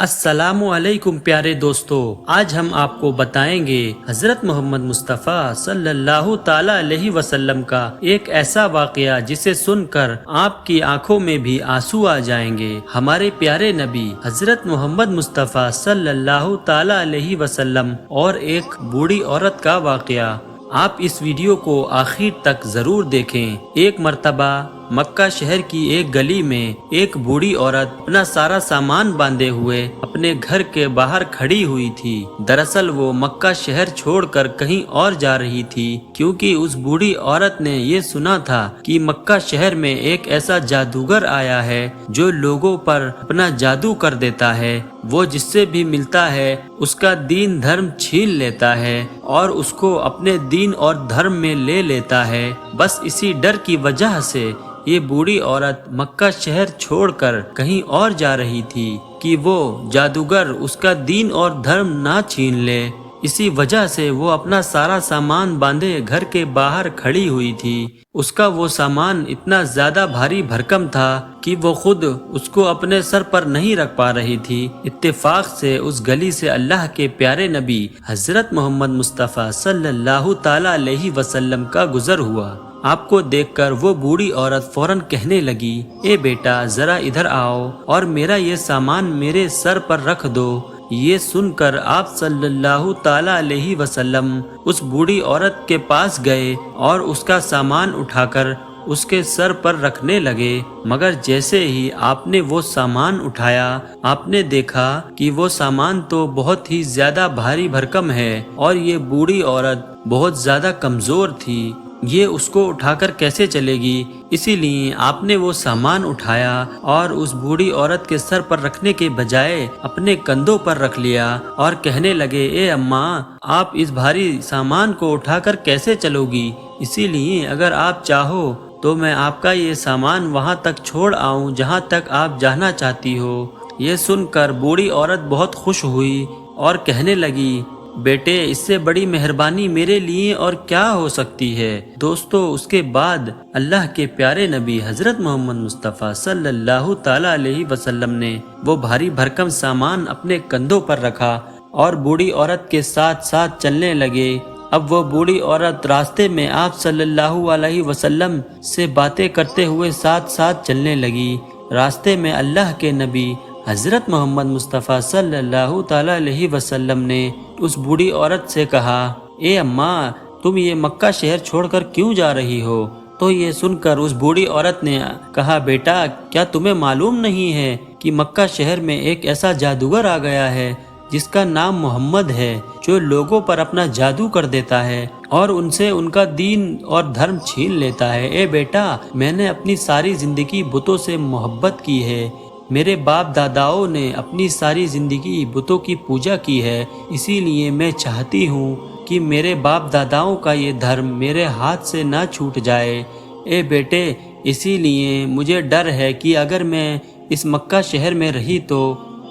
السلام علیکم پیارے دوستو، آج ہم آپ کو بتائیں گے حضرت محمد مصطفیٰ صلی اللہ تعالی علیہ وسلم کا ایک ایسا واقعہ جسے سن کر آپ کی آنکھوں میں بھی آنسو آ جائیں گے۔ ہمارے پیارے نبی حضرت محمد مصطفیٰ صلی اللہ تعالی علیہ وسلم اور ایک بوڑھی عورت کا واقعہ۔ آپ اس ویڈیو کو آخر تک ضرور دیکھیں۔ ایک مرتبہ مکہ شہر کی ایک گلی میں ایک بوڑھی عورت اپنا سارا سامان باندھے ہوئے اپنے گھر کے باہر کھڑی ہوئی تھی۔ دراصل وہ مکہ شہر چھوڑ کر کہیں اور جا رہی تھی، کیونکہ اس بوڑھی عورت نے یہ سنا تھا کہ مکہ شہر میں ایک ایسا جادوگر آیا ہے جو لوگوں پر اپنا جادو کر دیتا ہے۔ وہ جس سے بھی ملتا ہے اس کا دین دھرم چھین لیتا ہے اور اس کو اپنے دین اور دھرم میں لے لیتا ہے۔ بس اسی ڈر کی وجہ سے یہ بوڑھی عورت مکہ شہر چھوڑ کر کہیں اور جا رہی تھی کہ وہ جادوگر اس کا دین اور دھرم نہ چھین لے۔ اسی وجہ سے وہ اپنا سارا سامان باندھے گھر کے باہر کھڑی ہوئی تھی۔ اس کا وہ سامان اتنا زیادہ بھاری بھرکم تھا کہ وہ خود اس کو اپنے سر پر نہیں رکھ پا رہی تھی۔ اتفاق سے اس گلی سے اللہ کے پیارے نبی حضرت محمد مصطفیٰ صلی اللہ تعالی علیہ وسلم کا گزر ہوا۔ آپ کو دیکھ کر وہ بوڑھی عورت فوراً کہنے لگی، اے بیٹا ذرا ادھر آؤ اور میرا یہ سامان میرے سر پر رکھ دو۔ یہ سن کر آپ صلی اللہ تعالی علیہ وسلم اس بوڑھی عورت کے پاس گئے اور اس کا سامان اٹھا کر اس کے سر پر رکھنے لگے، مگر جیسے ہی آپ نے وہ سامان اٹھایا آپ نے دیکھا کہ وہ سامان تو بہت ہی زیادہ بھاری بھرکم ہے اور یہ بوڑھی عورت بہت زیادہ کمزور تھی۔ یہ اس کو اٹھا کر کیسے چلے گی؟ اسی لیے آپ نے وہ سامان اٹھایا اور اس بوڑھی عورت کے سر پر رکھنے کے بجائے اپنے کندھوں پر رکھ لیا اور کہنے لگے، اے اماں آپ اس بھاری سامان کو اٹھا کر کیسے چلو گی؟ اسی لیے اگر آپ چاہو تو میں آپ کا یہ سامان وہاں تک چھوڑ آؤں جہاں تک آپ جانا چاہتی ہو۔ یہ سن کر بوڑھی عورت بہت خوش ہوئی اور کہنے لگی، بیٹے اس سے بڑی مہربانی میرے لیے اور کیا ہو سکتی ہے۔ دوستو اس کے بعد اللہ کے پیارے نبی حضرت محمد مصطفیٰ صلی اللہ تعالی علیہ وسلم نے وہ بھاری بھرکم سامان اپنے کندھوں پر رکھا اور بوڑھی عورت کے ساتھ ساتھ چلنے لگے۔ اب وہ بوڑھی عورت راستے میں آپ صلی اللہ علیہ وسلم سے باتیں کرتے ہوئے ساتھ ساتھ چلنے لگی۔ راستے میں اللہ کے نبی حضرت محمد مصطفیٰ صلی اللہ تعالی علیہ وسلم نے اس بوڑھی عورت سے کہا، اے اماں تم یہ مکہ شہر چھوڑ کر کیوں جا رہی ہو؟ تو یہ سن کر اس بوڑھی عورت نے کہا، بیٹا کیا تمہیں معلوم نہیں ہے کہ مکہ شہر میں ایک ایسا جادوگر آ گیا ہے جس کا نام محمد ہے، جو لوگوں پر اپنا جادو کر دیتا ہے اور ان سے ان کا دین اور دھرم چھین لیتا ہے۔ اے بیٹا میں نے اپنی ساری زندگی بتوں سے محبت کی ہے، میرے باپ داداؤں نے اپنی ساری زندگی بتوں کی پوجا کی ہے، اسی لیے میں چاہتی ہوں کہ میرے باپ داداؤں کا یہ دھرم میرے ہاتھ سے نہ چھوٹ جائے۔ اے بیٹے اسی لیے مجھے ڈر ہے کہ اگر میں اس مکہ شہر میں رہی تو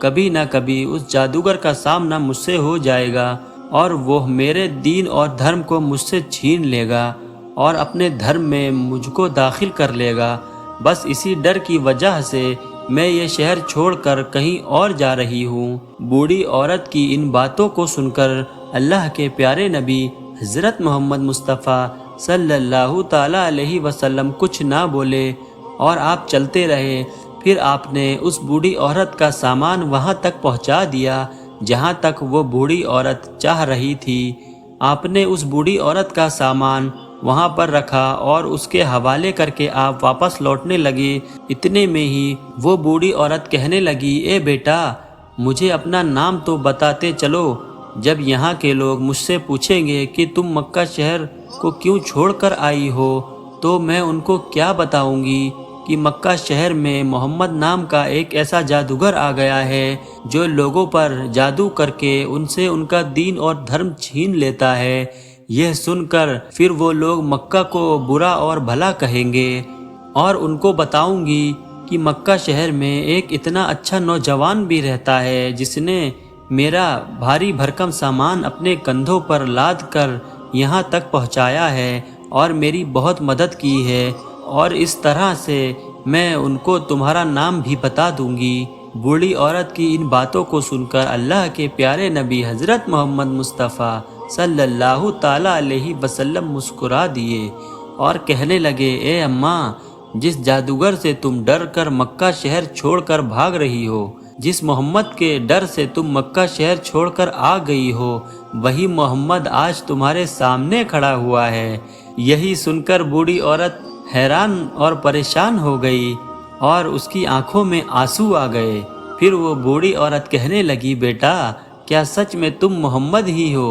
کبھی نہ کبھی اس جادوگر کا سامنا مجھ سے ہو جائے گا اور وہ میرے دین اور دھرم کو مجھ سے چھین لے گا اور اپنے دھرم میں مجھ کو داخل کر لے گا۔ بس اسی ڈر کی وجہ سے میں یہ شہر چھوڑ کر کہیں اور جا رہی ہوں۔ بوڑھی عورت کی ان باتوں کو سن کر اللہ کے پیارے نبی حضرت محمد مصطفیٰ صلی اللہ تعالی علیہ وسلم کچھ نہ بولے اور آپ چلتے رہے۔ پھر آپ نے اس بوڑھی عورت کا سامان وہاں تک پہنچا دیا جہاں تک وہ بوڑھی عورت چاہ رہی تھی۔ آپ نے اس بوڑھی عورت کا سامان وہاں پر رکھا اور اس کے حوالے کر کے آپ واپس لوٹنے لگے۔ اتنے میں ہی وہ بوڑھی عورت کہنے لگی، اے بیٹا مجھے اپنا نام تو بتاتے چلو، جب یہاں کے لوگ مجھ سے پوچھیں گے کہ تم مکہ شہر کو کیوں چھوڑ کر آئی ہو تو میں ان کو کیا بتاؤں گی کہ مکہ شہر میں محمد نام کا ایک ایسا جادوگر آ گیا ہے جو لوگوں پر جادو کر کے ان سے ان کا دین اور دھرم چھین لیتا ہے۔ یہ سن کر پھر وہ لوگ مکہ کو برا اور بھلا کہیں گے اور ان کو بتاؤں گی کہ مکہ شہر میں ایک اتنا اچھا نوجوان بھی رہتا ہے جس نے میرا بھاری بھرکم سامان اپنے کندھوں پر لاد کر یہاں تک پہنچایا ہے اور میری بہت مدد کی ہے، اور اس طرح سے میں ان کو تمہارا نام بھی بتا دوں گی۔ बूढ़ी औरत की इन बातों को सुनकर अल्लाह के प्यारे नबी हजरत मोहम्मद मुस्तफ़ा सल्लल्लाहु ताला अलैहि वसल्लम मुस्कुरा दिए और कहने लगे, ए अम्मा, जिस जादूगर से तुम डर कर मक्का शहर छोड़कर भाग रही हो, जिस मोहम्मद के डर से तुम मक्का शहर छोड़कर आ गई हो, वही मोहम्मद आज तुम्हारे सामने खड़ा हुआ है। यही सुनकर बूढ़ी औरत हैरान और परेशान हो गई और उसकी आंखों में आंसू आ गए। फिर वो बूढ़ी औरत कहने लगी, बेटा, क्या सच में तुम मोहम्मद ही हो?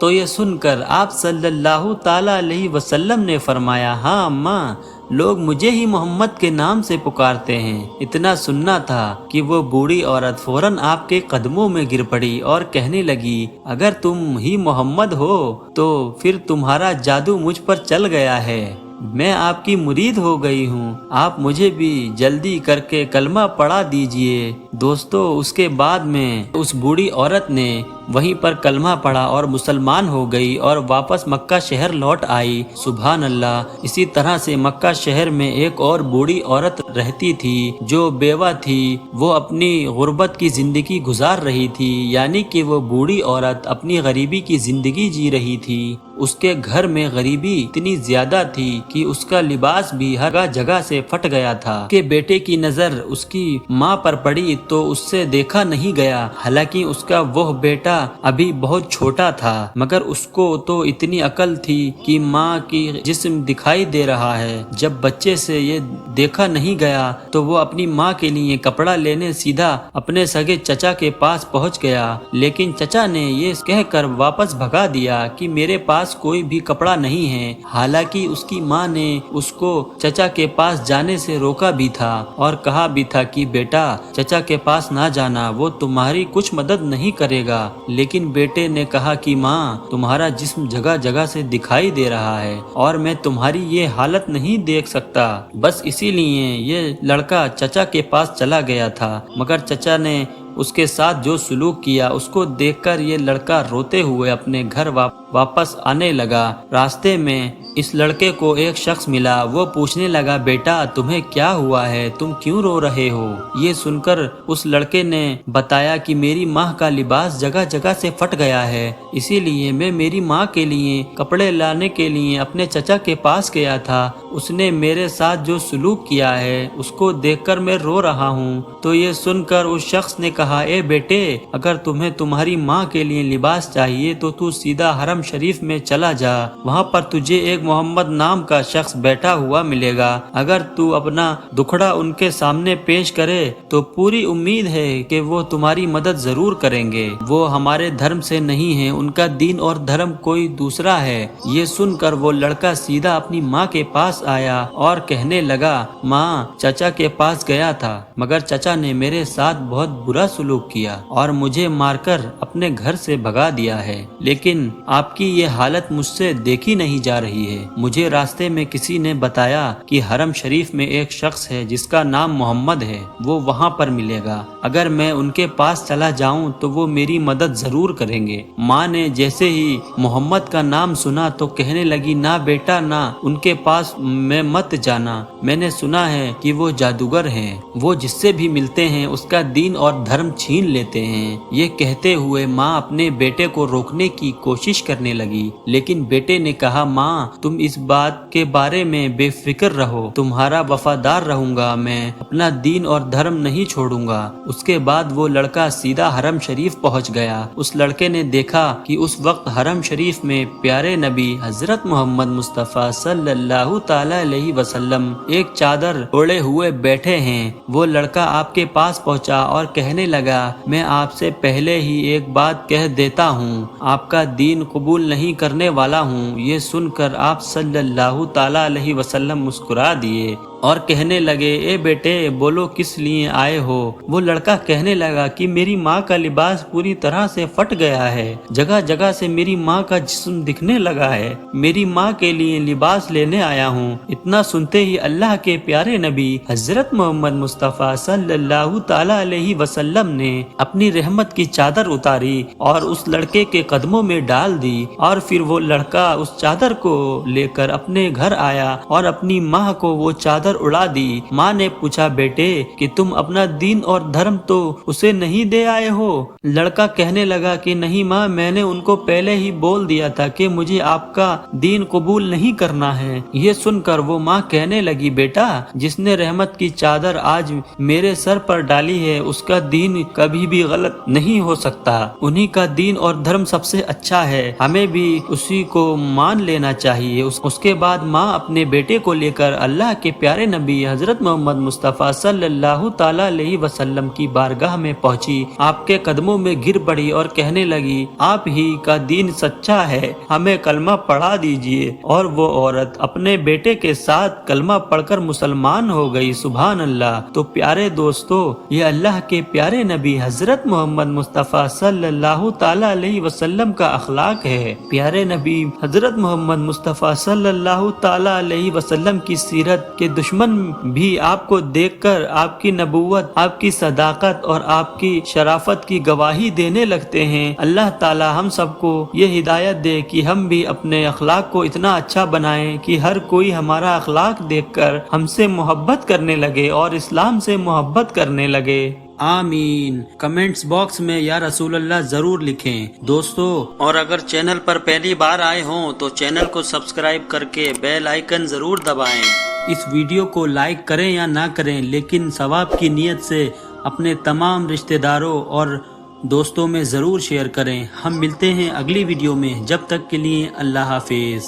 तो ये सुनकर आप सल्लल्लाहु ताला अलैहि वसल्लम ने फरमाया, हाँ अम्मा, लोग मुझे ही मोहम्मद के नाम से पुकारते हैं। इतना सुनना था कि वो बूढ़ी औरत फौरन आपके कदमों में गिर पड़ी और कहने लगी, अगर तुम ही मोहम्मद हो तो फिर तुम्हारा जादू मुझ पर चल गया है। मैं आपकी मुरीद हो गई हूँ, आप मुझे भी जल्दी करके कलमा पढ़ा दीजिए। दोस्तों, उसके बाद में उस बूढ़ी औरत ने वहीं पर कलमा पढ़ा और मुसलमान हो गई और वापस मक्का शहर लौट आई। सुभान अल्लाह। इसी तरह से मक्का शहर में एक और बूढ़ी औरत रहती थी जो बेवा थी। वो अपनी गुर्बत की जिंदगी गुजार रही थी, यानी कि वो बूढ़ी औरत अपनी गरीबी की जिंदगी जी रही थी। उसके घर में गरीबी इतनी ज्यादा थी कि उसका लिबास भी हर जगह से फट गया था। के बेटे की नजर उसकी माँ पर पड़ी तो उससे देखा नहीं गया। हालांकि उसका वह बेटा अभी बहुत छोटा था, मगर उसको तो इतनी अकल थी कि माँ की जिस्म दिखाई दे रहा है। जब बच्चे से ये देखा नहीं गया तो वो अपनी माँ के लिए कपड़ा लेने सीधा अपने सगे चचा के पास पहुँच गया, लेकिन चचा ने ये कहकर वापस भगा दिया कि मेरे पास कोई भी कपड़ा नहीं है। हालांकि उसकी माँ ने उसको चचा के पास जाने से रोका भी था और कहा भी था कि बेटा, चचा के पास ना जाना, वो तुम्हारी कुछ मदद नहीं करेगा। लेकिन बेटे ने कहा कि माँ, तुम्हारा जिस्म जगह जगह से दिखाई दे रहा है और मैं तुम्हारी ये हालत नहीं देख सकता। बस इसीलिए ये लड़का चचा के पास चला गया था, मगर चचा ने उसके साथ जो सुलूक किया उसको देखकर ये लड़का रोते हुए अपने घर वापस आने लगा। रास्ते में इस लड़के को एक शख्स मिला। वो पूछने लगा, बेटा, तुम्हें क्या हुआ है, तुम क्यों रो रहे हो? ये सुनकर उस लड़के ने बताया कि मेरी माँ का लिबास जगह जगह से फट गया है, इसीलिए मैं मेरी माँ के लिए कपड़े लाने के लिए अपने चचा के पास गया था। उसने मेरे साथ जो सुलूक किया है उसको देखकर मैं रो रहा हूँ। तो ये सुनकर उस शख्स ने कहा, ए बेटे, अगर तुम्हें तुम्हारी माँ के लिए लिबास चाहिए तो तू सीधा हरम शरीफ में चला जा। वहाँ पर तुझे एक मोहम्मद नाम का शख्स बैठा हुआ मिलेगा। अगर तू अपना दुखड़ा उनके सामने पेश करे तो पूरी उम्मीद है कि वो तुम्हारी मदद जरूर करेंगे। वो हमारे धर्म से नहीं है, उनका दीन और धर्म कोई दूसरा है। ये सुनकर वो लड़का सीधा अपनी माँ के पास आया और कहने लगा, माँ, चचा के पास गया था, मगर चचा ने मेरे साथ बहुत बुरा सुलूक किया और मुझे मारकर अपने घर से भगा दिया है। लेकिन आपकी ये हालत मुझसे देखी नहीं जा रही है। मुझे रास्ते में किसी ने बताया कि हरम शरीफ में एक शख्स है जिसका नाम मोहम्मद है, वो वहाँ पर मिलेगा। अगर मैं उनके पास चला जाऊँ तो वो मेरी मदद जरूर करेंगे। माँ ने जैसे ही मोहम्मद का नाम सुना तो कहने लगी, ना बेटा, ना, उनके पास में मत जाना। मैंने सुना है कि वो जादूगर हैं, वो जिससे भी मिलते हैं उसका दीन और धर्म छीन लेते हैं। ये कहते हुए माँ अपने बेटे को रोकने की कोशिश करने लगी, लेकिन बेटे ने कहा, माँ, तुम इस बात के बारे में बेफिक्र रहो, तुम्हारा वफादार रहूंगा, मैं अपना दीन और धर्म नहीं छोड़ूंगा। उसके बाद वो लड़का सीधा हरम शरीफ पहुंच गया। उस लड़के ने देखा कि उस वक्त हरम शरीफ में प्यारे नबी हजरत मोहम्मद मुस्तफ़ा सल्लल्लाहु ताला अलैहि वसल्लम एक चादर ओढ़े हुए बैठे हैं। वो लड़का आपके पास पहुंचा और कहने लगा, मैं आपसे पहले ही एक बात कह देता हूँ, आपका दीन कबूल नहीं करने वाला हूँ। ये सुनकर आप सल्लल्लाहु ताला अलैहि वसल्लम मुस्कुरा दिए और कहने लगे, ए बेटे, बोलो किस लिए आए हो? वो लड़का कहने लगा कि मेरी माँ का लिबास पूरी तरह से फट गया है, जगह जगह से मेरी माँ का जिस्म दिखने लगा है, मेरी माँ के लिए लिबास लेने आया हूँ। इतना सुनते ही अल्लाह के प्यारे नबी हजरत मोहम्मद मुस्तफ़ा सल्लल्लाहु ताला अलैहि वसल्लम ने अपनी रहमत की चादर उतारी और उस लड़के के कदमों में डाल दी और फिर वो लड़का उस चादर को लेकर अपने घर आया और अपनी माँ को वो चादर पत्थर उड़ा दी। माँ ने पूछा, बेटे कि तुम अपना दीन और धर्म तो उसे नहीं दे आए हो? लड़का कहने लगा कि नहीं माँ, मैंने उनको पहले ही बोल दिया था कि मुझे आपका दीन कबूल नहीं करना है। ये सुनकर वो माँ कहने लगी, बेटा जिसने रहमत की चादर आज मेरे सर पर डाली है उसका दीन कभी भी गलत नहीं हो सकता। उन्हीं का दीन और धर्म सबसे अच्छा है, हमें भी उसी को मान लेना चाहिए। उसके बाद माँ अपने बेटे को लेकर अल्लाह के प्यारे नबी हजरत मोहम्मद मुस्तफ़ा सल्लल्लाहु ताला अलैहि वसल्लम की बारगाह में पहुंची, आपके कदमों में गिर पड़ी और कहने लगी, आप ही का दीन सच्चा है, हमें कलमा पढ़ा दीजिए। और वो औरत अपने बेटे के साथ कलमा पढ़कर मुसलमान हो गई। सुभान अल्लाह। तो प्यारे दोस्तों, ये अल्लाह के प्यारे नबी हजरत मोहम्मद मुस्तफ़ा सल्लल्लाहु ताला अलैहि वसल्लम का अखलाक है। प्यारे नबी हजरत मोहम्मद मुस्तफ़ा सल्लल्लाहु ताला अलैहि वसल्लम की सीरत के दुश्मन भी आपको देखकर आपकी नबूवत, आपकी सदाकत और आपकी शराफत की गवाही देने लगते हैं। अल्लाह ताला हम सबको ये हिदायत दे कि हम भी अपने अखलाक को इतना अच्छा बनाएं कि हर कोई हमारा अखलाक देखकर हमसे मोहब्बत करने लगे और इस्लाम से मोहब्बत करने लगे। आमीन। कमेंट्स बॉक्स में या रसूल अल्लाह जरूर लिखें दोस्तों। और अगर चैनल पर पहली बार आए हों तो चैनल को सब्सक्राइब करके बेल आइकन जरूर दबाएं। इस वीडियो को लाइक करें या ना करें, लेकिन सवाब की नीयत से अपने तमाम रिश्तेदारों और दोस्तों में जरूर शेयर करें। हम मिलते हैं अगली वीडियो में, जब तक के लिए अल्लाह हाफिज।